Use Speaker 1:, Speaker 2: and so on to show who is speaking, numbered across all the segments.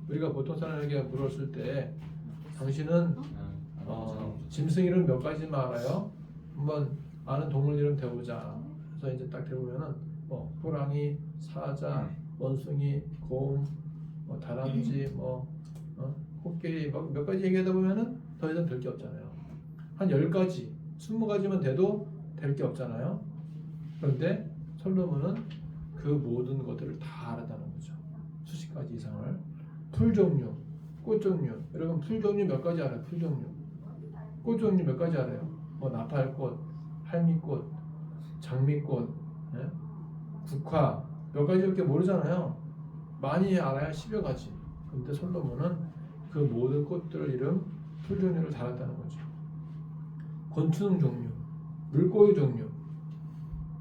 Speaker 1: 우리가 보통 사람에게 물었을 때 당신은 짐승 이름 몇 가지만 알아요? 한번 아는 동물 이름 대보자. 그래서 이제 딱 대보면은 호랑이, 사자, 원숭이, 곰, 다람쥐, 코끼리 몇 가지 얘기하다 보면은 더 이상 될 게 없잖아요. 한 10가지, 20가지만 돼도 될 게 없잖아요. 그런데 솔로몬은 그 모든 것들을 다 알았다는 거죠. 수십 가지 이상을. 풀 종류, 꽃 종류. 여러분 풀 종류 몇 가지 알아요? 풀 종류. 꽃 종류 몇 가지 알아요? 나팔꽃, 할미꽃, 장미꽃, 예? 국화 몇 가지밖에 모르잖아요. 많이 알아야 10여 가지. 근데 솔로몬은 그 모든 꽃들 이름, 풀 종류를 다 알았다는 거죠. 곤충 종류, 물고기 종류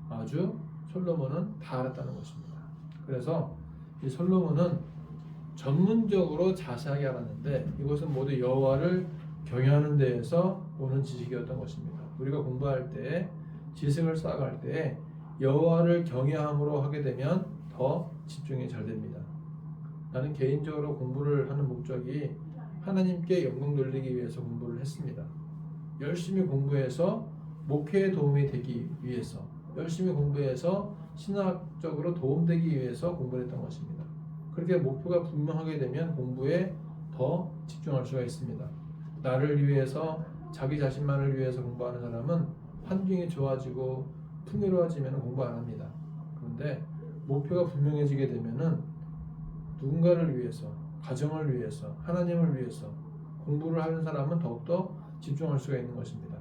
Speaker 1: 아주 솔로몬은 다 알았다는 것입니다. 그래서 이 솔로몬은 전문적으로 자세하게 알았는데 이것은 모두 여호와를 경외하는 데에서 오는 지식이었던 것입니다. 우리가 공부할 때 지식을 쌓아갈 때 여호와를 경외함으로 하게 되면 더 집중이 잘 됩니다. 나는 개인적으로 공부를 하는 목적이 하나님께 영광 돌리기 위해서 공부를 했습니다. 열심히 공부해서 목회에 도움이 되기 위해서, 열심히 공부해서 신학적으로 도움되기 위해서 공부를 했던 것입니다. 그렇게 목표가 분명하게 되면 공부에 더 집중할 수가 있습니다. 나를 위해서, 자기 자신만을 위해서 공부하는 사람은 환경이 좋아지고 풍요로워지면 공부 안 합니다. 그런데 목표가 분명해지게 되면은 누군가를 위해서, 가정을 위해서, 하나님을 위해서 공부를 하는 사람은 더욱더 집중할 수가 있는 것입니다.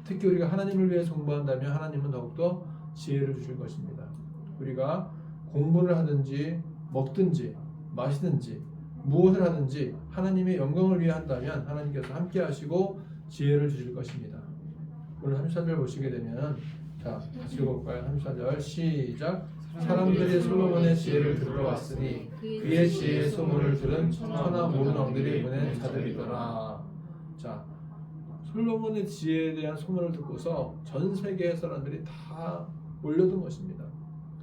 Speaker 1: 특히 우리가 하나님을 위해서 공부한다면 하나님은 더욱더 지혜를 주실 것입니다. 우리가 공부를 하든지 먹든지 마시든지 무엇을 하든지 하나님의 영광을 위해 한다면 하나님께서 함께 하시고 지혜를 주실 것입니다. 오늘 34절 보시게 되면 같이 읽어볼까요? 34절 시작. 사람들이 솔로몬의 지혜를 들으러 왔으니 그의 지혜의 소문을 들은 천하 모든 왕들이 보낸 자들이더라. 솔로몬의 지혜에 대한 소문을 듣고서 전 세계의 사람들이 다 몰려든 것입니다.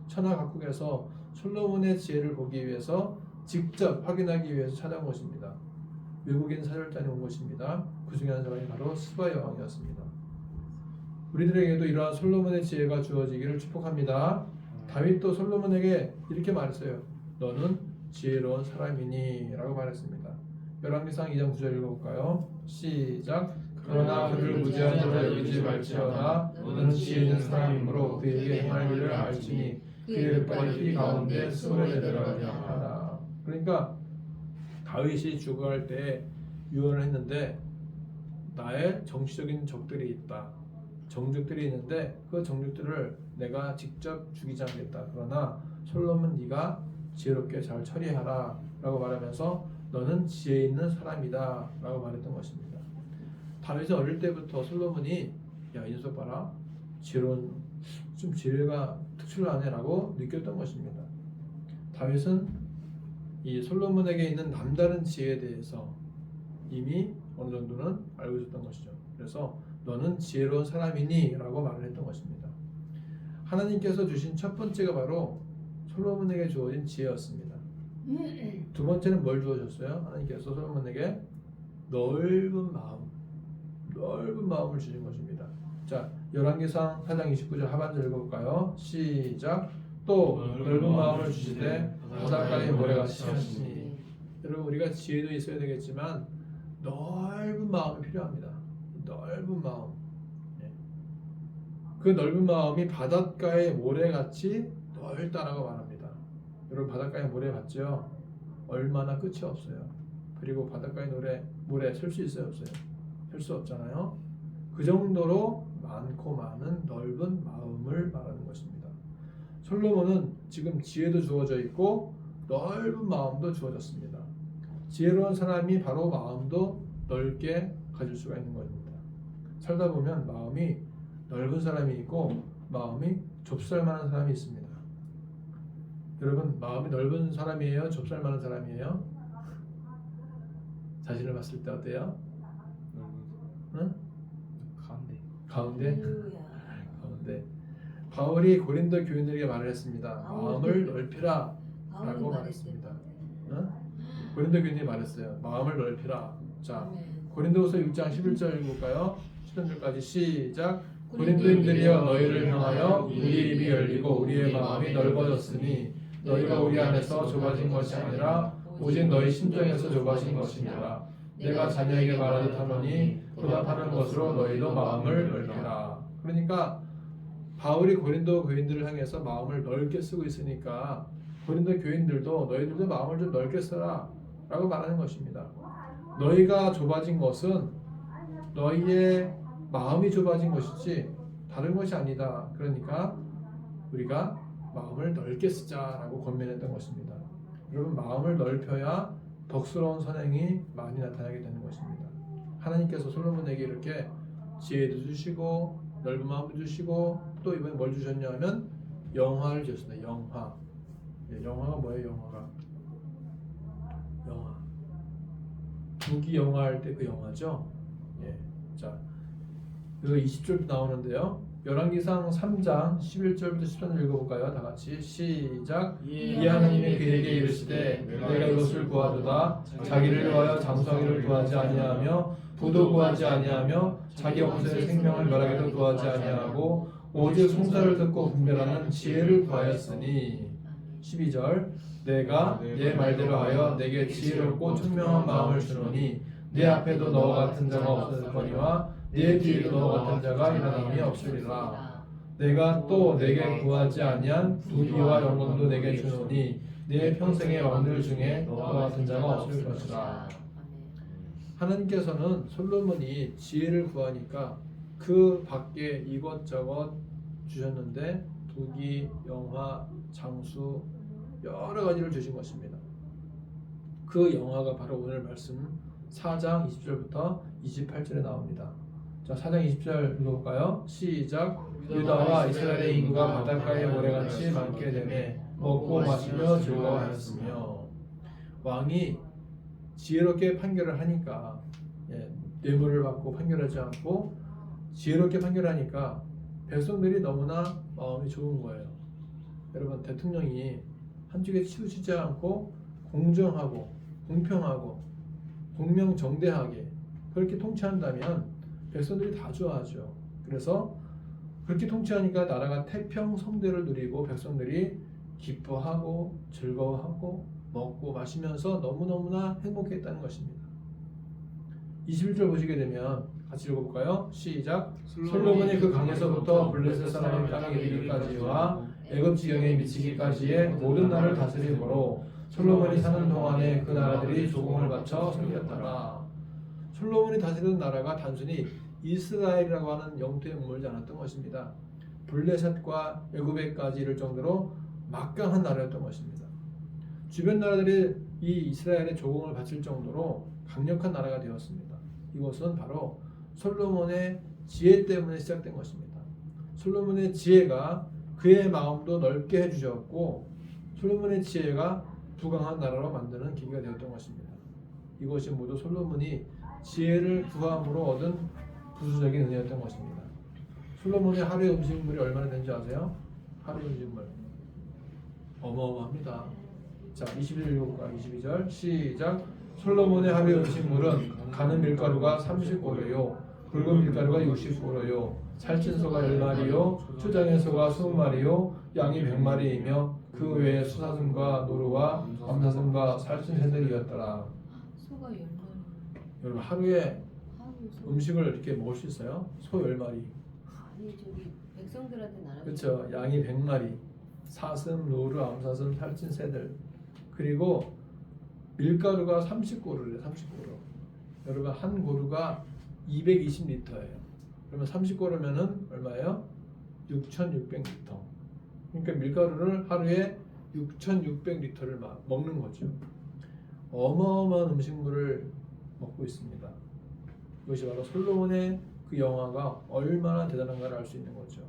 Speaker 1: 천하 각국에서 솔로몬의 지혜를 보기 위해서 직접 확인하기 위해서 찾아온 것입니다. 외국인 사절단이 온 것입니다. 그 중에 한 사람이 바로 스바 여왕이었습니다. 우리들에게도 이러한 솔로몬의 지혜가 주어지기를 축복합니다. 다윗도 솔로몬에게 이렇게 말했어요. 너는 지혜로운 사람이니 라고 말했습니다. 열왕기상 2장 9절 읽어볼까요? 시작. 그러나 그를 무지한 자라 여기지 말지어다. 너는 지혜 있는 사람이므로 그에게 행할 일을 알지니 그의 백발이 피 가운데 스물에 내려가냐 하라. 그러니까 다윗이 죽어갈 때 유언을 했는데 나의 정치적인 적들이 있다. 정적들이 있는데 그 정적들을 내가 직접 죽이지 않겠다. 그러나 솔로몬 네가 지혜롭게 잘 처리하라 라고 말하면서 너는 지혜 있는 사람이다 라고 말했던 것입니다. 다윗은 어릴 때부터 솔로몬이 야, 이 녀석 봐라. 지혜로운, 좀 지혜가 특출나네 라고 느꼈던 것입니다. 다윗은 이 솔로몬에게 있는 남다른 지혜에 대해서 이미 어느 정도는 알고 있었던 것이죠. 그래서 너는 지혜로운 사람이니 라고 말을 했던 것입니다. 하나님께서 주신 첫 번째가 바로 솔로몬에게 주어진 지혜였습니다. 두 번째는 뭘 주어졌어요? 하나님께서 솔로몬에게 넓은 마음을 주신 것입니다. 열왕기상 4장 29절 하반절 읽어볼까요? 시작. 또 넓은 마음을 주시되 바닷가의 모래같이 하시니. 여러분 우리가 지혜도 있어야 되겠지만 넓은 마음이 필요합니다. 넓은 마음. 그 넓은 마음이 바닷가의 모래같이 넓다라고 말합니다. 여러분 바닷가의 모래 봤죠? 얼마나 끝이 없어요. 그리고 바닷가의 모래 셀 수 있어요? 없어요? 셀 수 없잖아요. 그 정도로 많고 많은 넓은 마음을 말하는 것입니다. 솔로몬은 지금 지혜도 주어져 있고 넓은 마음도 주어졌습니다. 지혜로운 사람이 바로 마음도 넓게 가질 수가 있는 것입니다. 살다 보면 마음이 넓은 사람이 있고 마음이 좁쌀만한 사람이 있습니다. 여러분 마음이 넓은 사람이에요? 좁쌀만한 사람이에요? 자신을 봤을 때 어때요? 응? 가운데? 바울이 고린도 교인들에게 말을 했습니다. 마음을 넓히라 라고 말했습니다. 응? 고린도 교인이 말했어요. 마음을 넓히라. 자,
Speaker 2: 아멘.
Speaker 1: 고린도후서 6장 11절 읽을까요? 10절까지 시작. 고린도인들이여 너희를 향하여 우리의 입이 열리고 우리의 마음이 넓어졌으니 너희가 우리 안에서 좁아진 것이 아니라 오직 너희 심정에서 좁아진 것이니라. 내가 자녀에게 말하듯 하노니 보답하는 것으로 너희도 마음을 넓혀라. 그러니까 바울이 고린도 교인들을 향해서 마음을 넓게 쓰고 있으니까 고린도 교인들도 너희들도 마음을 좀 넓게 써라 라고 말하는 것입니다. 너희가 좁아진 것은 너희의 마음이 좁아진 것이지 다른 것이 아니다. 그러니까 우리가 마음을 넓게 쓰자라고 권면했던 것입니다. 여러분, 마음을 넓혀야 덕스러운 선행이 많이 나타나게 되는 것입니다. 하나님께서 솔로몬에게 이렇게 지혜도 주시고 넓은 마음도 주시고 또 이번에 뭘 주셨냐 하면 영화를 주셨습니다. 영화. 영화가 뭐예요? 영화. 무기 영화 할 때 그 영화죠. 자, 이거 20절도 나오는데요. 열왕기상 3장 11절부터 10절 읽어볼까요? 다 같이 시작. 이 하나님이 그에게 이르시되 내가 이것을 구하도다. 자기를 위하여 장수하기를 구하지 아니하며 부도 구하지 아니하며 자기 원수의 생명을 멸하기도 구하지 아니하고 오직 송사를 듣고 분별하는 지혜를 구하였으니 12절 내가 내 말대로 하여 내게 지혜롭고 총명한 마음을 주노니 내 앞에도 너와 같은 자가 없었거니와 내 뒤에도 너와 같은 자가 일어남이 없으리라. 내가 또 내게 구하지 아니한 부귀와 영광도 내게 주노니 내 평생의 왕들 중에 너와 같은 자가 없을 것이라. 하나님께서는 솔로몬이 지혜를 구하니까 그 밖에 이것저것 주셨는데 부귀, 영화, 장수 여러 가지를 주신 것입니다. 그 영화가 바로 오늘 말씀 4장 20절부터 28절에 나옵니다. 자, 4장 20절 읽어볼까요? 시작. 유다와 이스라엘의 인구가 바닷가에 모래같이 많게 되매 먹고 마시며 즐거워하였으며. 왕이 지혜롭게 판결을 하니까 뇌물을 받고 판결하지 않고 지혜롭게 판결하니까 백성들이 너무나 마음이 좋은 거예요. 여러분, 대통령이 한쪽에 치우치지 않고 공정하고 공평하고 공명정대하게 그렇게 통치한다면 백성들이 다 좋아하죠. 그래서 그렇게 통치하니까 나라가 태평성대를 누리고 백성들이 기뻐하고 즐거워하고 먹고 마시면서 너무너무나 행복했다는 것입니다. 21절 보시게 되면 같이 읽어볼까요? 시작. 솔로몬이 그 강에서부터 블레셋 사람의 땅에 이르기까지와 애굽 지경에 미치기까지의 모든 나라를 다스림으로 솔로몬이 사는 동안에 그 나라들이 조공을 바쳐 섬겼더라. 솔로몬이 다스리던 나라가 단순히 이스라엘이라고 하는 영토에 머물지 않았던 것입니다. 블레셋과 애굽에까지 이를 정도로 막강한 나라였던 것입니다. 주변 나라들이 이 이스라엘의 조공을 바칠 정도로 강력한 나라가 되었습니다. 이것은 바로 솔로몬의 지혜 때문에 시작된 것입니다. 솔로몬의 지혜가 그의 마음도 넓게 해주셨고 솔로몬의 지혜가 부강한 나라로 만드는 계기가 되었던 것입니다. 이것이 모두 솔로몬이 지혜를 구함으로 얻은 부수적인 은혜였던 것입니다. 솔로몬의 하루의 음식물이 얼마나 되는지 아세요? 하루의 음식물 어마어마합니다. 자, 21절 읽어볼까요? 22절 시작. 솔로몬의 하루의 음식물은 가는 밀가루가 30고로요 굵은 밀가루가 60고로요 살찐 소가 10마리요 초장의 소가 20마리요 양이 100마리이며 그 외에 수사슴과 노루와 암사슴과 살찐 새들이었더라.
Speaker 2: 소가 10마리.
Speaker 1: 여러분, 하루에 음식을 이렇게 먹을 수 있어요? 소 10마리.
Speaker 2: 아니, 저기 백성들한테 나눠.
Speaker 1: 그렇죠. 양이 100마리. 사슴, 노루, 암사슴, 살찐 새들. 그리고 밀가루가 30고루래요. 30고루. 여러분, 한 고루가 220리터예요. 그러면 30고루면은 얼마예요? 6,600리터. 그러니까 밀가루를 하루에 6,600리터를 먹는 거죠. 어마어마한 음식물을 먹고 있습니다. 이것이 바로 솔로몬의 그 영화가 얼마나 대단한가를 알 수 있는 거죠.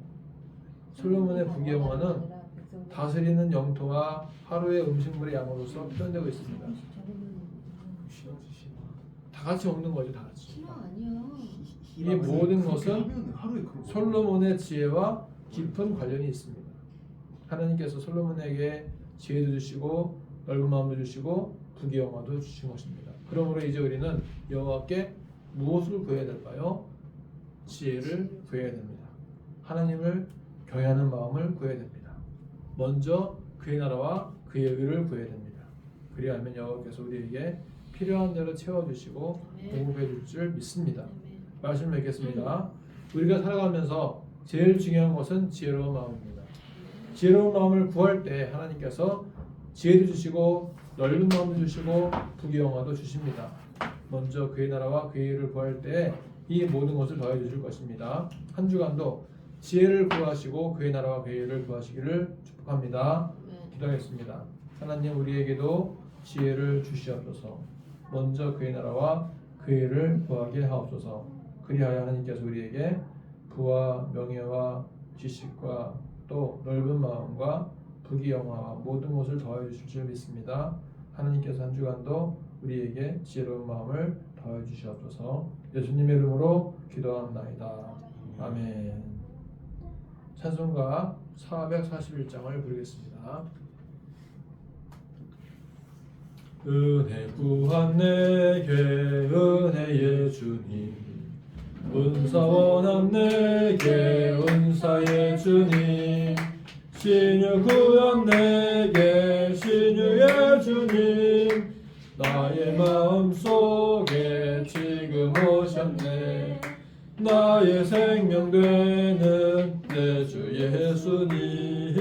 Speaker 1: 솔로몬의 부귀영화는 다스리는 영토와 하루의 음식물의 양으로서 표현되고 있습니다. 다 같이 먹는 거죠, 다 같이.
Speaker 2: 신화 아니야.
Speaker 1: 이 모든 것은 솔로몬의 지혜와 깊은 관련이 있습니다. 하나님께서 솔로몬에게 지혜도 주시고 넓은 마음도 주시고 부귀영화도 주신 것입니다. 그러므로 이제 우리는 여호와께 무엇을 구해야 될까요? 지혜를 구해야 됩니다. 하나님을 경외하는 마음을 구해야 됩니다. 먼저 그의 나라와 그의 의를 구해야 됩니다. 그리하면 여호와께서 우리에게 필요한 대로 채워주시고 공급해 줄 줄 믿습니다. 말씀 맺겠습니다. 우리가 살아가면서 제일 중요한 것은 지혜로운 마음입니다. 지혜로운 마음을 구할 때 하나님께서 지혜도 주시고 넓은 마음도 주시고 부귀영화도 주십니다. 먼저 그의 나라와 그의 의를 구할 때 이 모든 것을 더해 주실 것입니다. 한 주간도 지혜를 구하시고 그의 나라와 그의 의를 구하시기를 축복합니다. 기도하겠습니다. 하나님, 우리에게도 지혜를 주시옵소서. 먼저 그의 나라와 그의 의를 구하게 하옵소서. 그리하여 하나님께서 우리에게 부와 명예와 지식과 또 넓은 마음과 부귀영화와 모든 것을 더해 주실 줄 믿습니다. 하나님께서 한 주간도 우리에게 지혜로운 마음을 더해 주시옵소서. 예수님의 이름으로 기도합나이다. 아멘. 찬송가 441장을 부르겠습니다. 은혜 구한 내게 은혜의 주님, 은사 원한 내게 은사의 주님, 신유 구한 내게 신유의 주님, 나의 마음속에 지금 오셨네. 나의 생명 되는 내 주 예수님,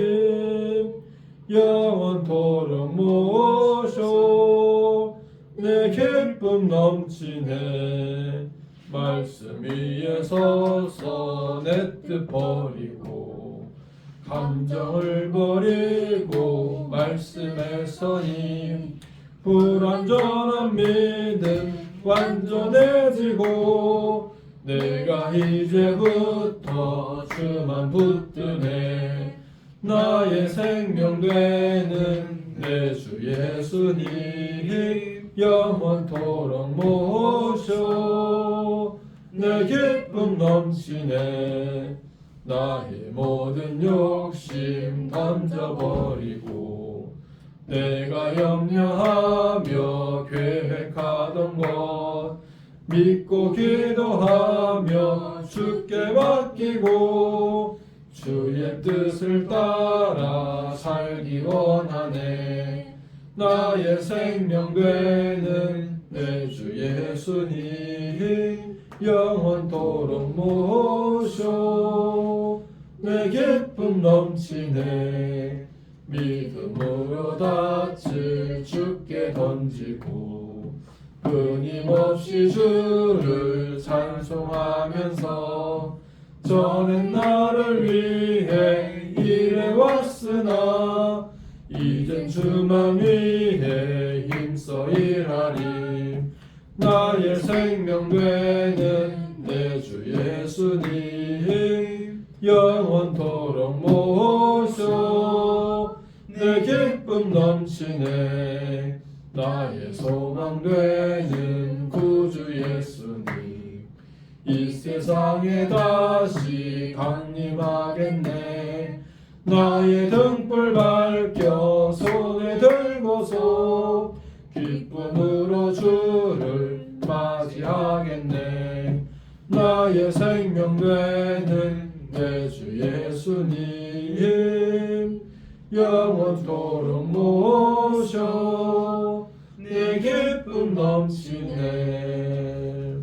Speaker 1: 영원토록 모셔 내 기쁨 넘치네. 말씀 위에 서서 내 뜻 버리고 감정을 버리고 말씀에 서니 불완전한 믿음 완전해지고 내가 이제부터 주만 붙드네. 나의 생명 되는 내 주 예수님, 영원토록 모셔 내 기쁨 넘치네. 나의 모든 욕심 던져버리고 내가 염려하며 계획하던 것 믿고 기도하며 주께 맡기고 주의 뜻을 따라 살기 원하네. 나의 생명 되는 내 주 예수님, 영원토록 모셔 내 기쁨 넘치네. 믿음으로 닻을 주께 던지고 끊임없이 주를 찬송하면서 전엔 나를 위해 일해왔으나 이젠 주만 위해 힘써 일하리. 나의 생명 되는 내 주 예수님, 영원토록 모셔 내 기쁨 넘치네. 나의 소망 되는 구주 예수님, 이 세상에 다시 강림하겠네. 나의 등불 밝혀 손에 들고서 기쁨으로 주를 맞이하겠네. 나의 생명 되는 내 주 예수님, 영원토록 모셔 내 기쁨 넘치네.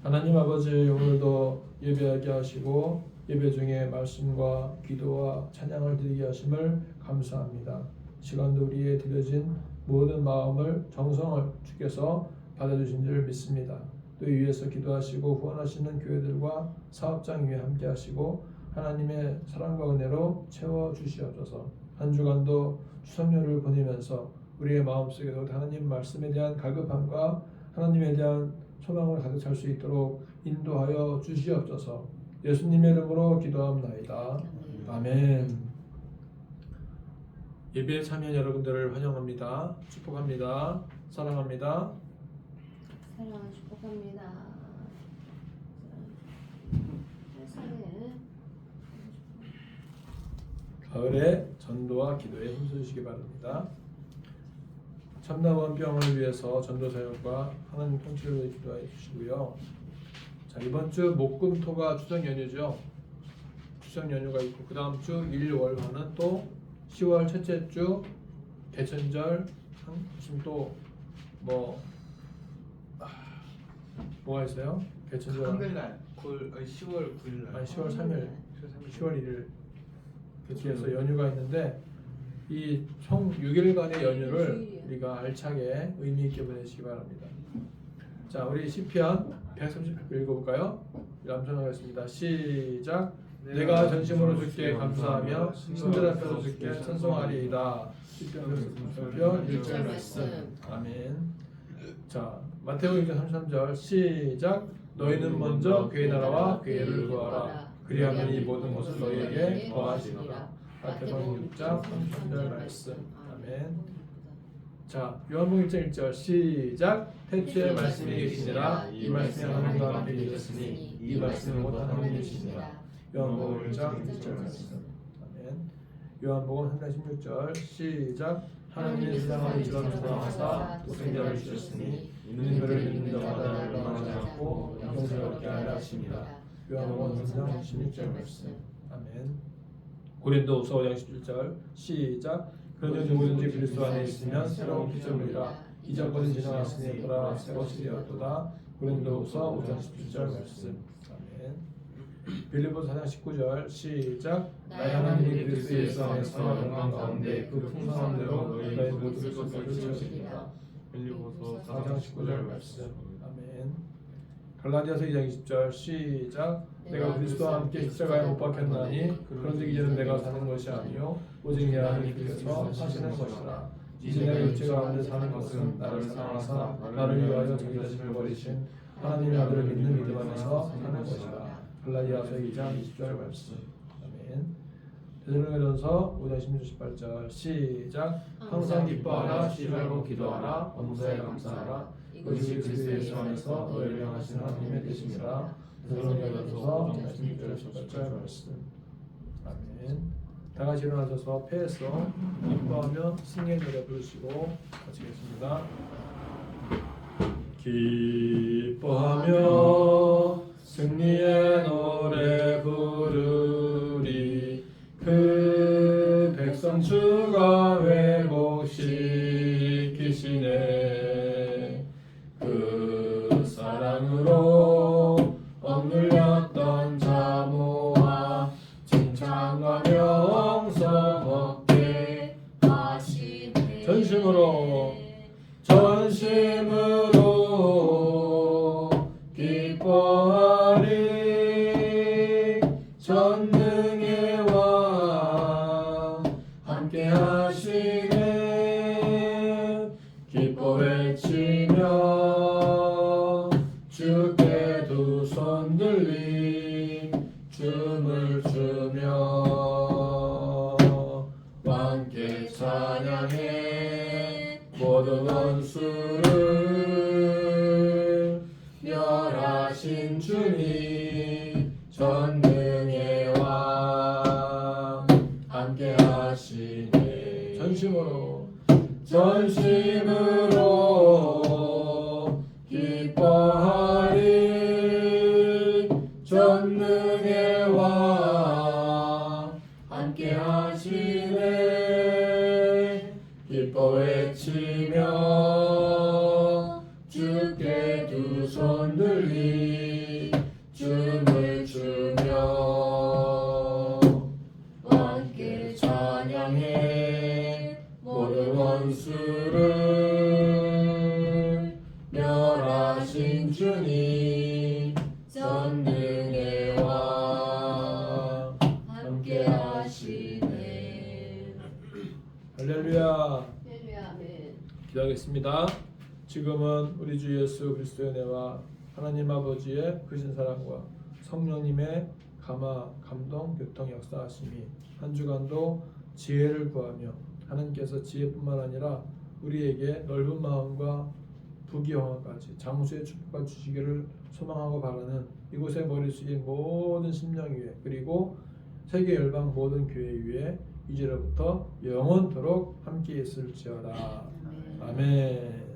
Speaker 1: 하나님 아버지, 오늘도 예배하게 하시고 예배 중에 말씀과 기도와 찬양을 드리게 하심을 감사합니다. 시간도 우리의 드려진 모든 마음을 정성을 주께서 받아주신 줄 믿습니다. 또 위에서 기도하시고 후원하시는 교회들과 사업장 위에 함께 하시고 하나님의 사랑과 은혜로 채워주시옵소서. 한 주간도 추석료를 보내면서 우리의 마음속에도 하나님 말씀에 대한 갈급함과 하나님에 대한 소망을 가득 찰 수 있도록 인도하여 주시옵소서. 예수님의 이름으로 기도합나이다. 아멘. 예배에 참여한 여러분들을 환영합니다. 축복합니다. 사랑합니다.
Speaker 2: 사랑을 축복합니다.
Speaker 1: 가을에 전도와 기도에 힘쓰시기 바랍니다. 참나원병을 위해서 전도사역과 하나님 통치를 위해 기도해 주시고요. 자, 이번 주 목금토가 추석 연휴죠. 추석 연휴가 있고 그 다음 주 일월화는 또 10월 첫째 주 개천절 무슨 또뭐 뭐가 있어요? 개천절
Speaker 3: 한글날 10월 9일 날.
Speaker 1: 아니 10월 3일 10월 1일 그렇게 해서 연휴가 있는데 이 총 6일간의 연휴를 우리가 알차게 의미 있게 보내시기 바랍니다. 자, 우리 시편 130편 읽어볼까요? 남전하겠습니다. 시작. 내가 전심으로 주께 감사하며 신들 앞에서 주께 찬송하리이다. 시편 1절 말씀. 아멘. 자, 마태복음 6장 33절 시작. 너희는 먼저 그의 나라와 그의 의를 구하라. 그리하면 이 모든 것을 너희에게 더하시리라. 마태복음 6장 33절 말씀. 아멘. 자, 요한복음 1장 1절 시작. 태초에 말씀이 계시니라. 이 말씀이 하나님과 함께 계셨으니 이 말씀은 곧 하나님이시니라. 요한복음 1장 1절 말씀. 아멘. 요한복음 3장 16절 시작. 하나님의 세상을 이처럼 사랑하사 독생자를 주셨으니 있는 그를 믿는 자마다 멸망하지 않고 영생을 얻게 하려 하십니다. 요한복음 3장 16절 말씀. 아멘. 고린도후서 5장 17절 시작. 그러므로 누구든지 그리스도 안에 있으면 새로운 피조물이라 이전 것은 지나갔으니 보라 새 것이 되었도다. 고린도후서 5장 17절 말씀. 아멘. 빌립보서 4장 19절 시작. 나의 하나님이 그리스도 예수 안에서 영광 가운데 그 풍성함대로 너희 모두를 채우시리라. 빌립보서 4장 19절 말씀. 아멘. 갈라디아서 2장 20절 시작. 내가 그리스도와 함께 십자가에 못 박혔나니 그런즉 이제는 내가 사는 것이 아니요 오직 내 안에 그리스도 사시는 것이라. 이제 내가 육체 가운데 사는 것은 나를 사랑하사 나를 위하여 자기 자신을 버리신 하나님의 아들을 믿는 믿음 안에서 사는 것이라. 갈라디아서 2장 20절 말씀. 아멘. 데살로니가전서 5장 16, 18절 시작. 항상 기뻐하라 쉬지 말고 기도하라 범사에 감사하라 이것이 그리스도 예수 안에서 너희를 향하신 하나님의 뜻입니다. 데살로니가전서 5장 16절 18절 말씀. 아멘. 다 같이 일어나셔서 패에서 기뻐하며 승리의 노래 부르시고 마치겠습니다. 기뻐하며 승리의 노래 부르리 그 백성 주가 회복시키시네 그 사랑으로 억눌렸던 자모아 칭찬과 명성 얻게 하시네 전심으로 기뻐하리 전능의 왕 함께 하시네 기뻐 외치며 주께 두 손 들리 춤을 추며 왕께 찬양해 모든 원수를 멸하신 주님 전능의 왕 함께 하시네 전심으로 기뻐하리 전능의 왕 함께 하시네 기뻐 외치며 주께 두 손 들리 춤을 추며 왕께 찬양해 모든 원수를 멸하신 주님 전능의 왕 함께 하시네 할렐루야. 기도하겠습니다. 지금은 우리 주 예수 그리스도의 은혜와 하나님 아버지의 크신 사랑과 성령님의 감화, 감동, 교통 역사하심이 한 주간도 지혜를 구하며 하나님께서 지혜뿐만 아니라 우리에게 넓은 마음과 부귀영화까지 장수의 축복을 주시기를 소망하고 바라는 이곳의 머리 숙인 모든 심령 위에 그리고 세계 열방 모든 교회 위에 이제로부터 영원토록 함께 있을지어다. 아멘.